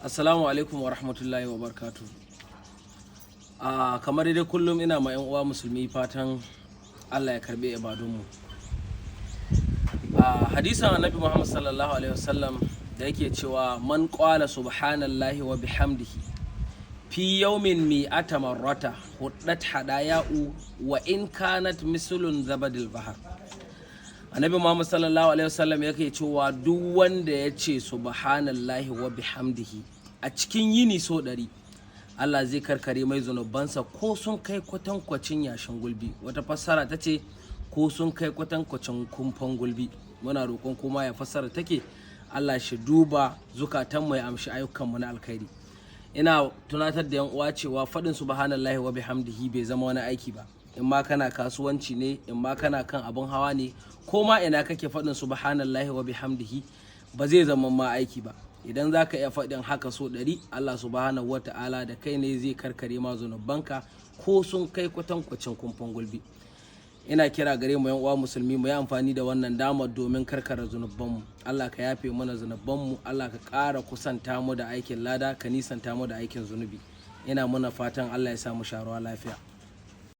Assalamu alaikum wa rahmatullahi wa barakatuh. Kamar dai kullum ina ma 'yan uwa musulmi fatan Allah ya karbe ibadunmu. Hadisin Annabi Muhammad sallallahu alaihi wasallam da yake cewa man qala subhanallahi wa bihamdihi fi yawmin mi'ata marrata huddat hadaya'u wa in kanat mislun zabadil bahar. Annabi Muhammad sallallahu alaihi wasallam yake cewa duk wanda ya ce subhanallahi wa bihamdihi a cikin yini so 100 Allah zai karkare mai zunubansa ko sun kai kwatankwacin yashin gulbi. Wata fassara ta ce ko sun kai kwatankwacin kumfan gulbi. Muna roƙon kuma ya fassara take Allah shi duba zukatanmu ya amshi ayyukanmu na alkhairi. Ina tunatar da 'yan uwa cewa faɗin subhanallahi wa bihamdihi bai zama wani aiki ba. In ma kana kasuwanci ne, in ma kana kan abin hawa ne, ko ma ina kake faɗin subhanallahi wa bihamdihi ba zai zama ma aiki ba. Idan za ka iya faɗin haka so 100 Allah subhanahu wa ta'ala da kai ne zai karkare ma zunubanka ko sun kai kwatankwacin kumfan gulbi. Ina kira gare mu 'yan uwa musulmi mu yi amfani da wannan damar domin karkara zunubanmu. Allah ka yafe mana zunubanmu, Allah ka ƙara kusanta mu da aikin lada, ka nisanta mu da aikin zunubi. Ina muna fatan Allah ya sa mu sharuwa lafiya.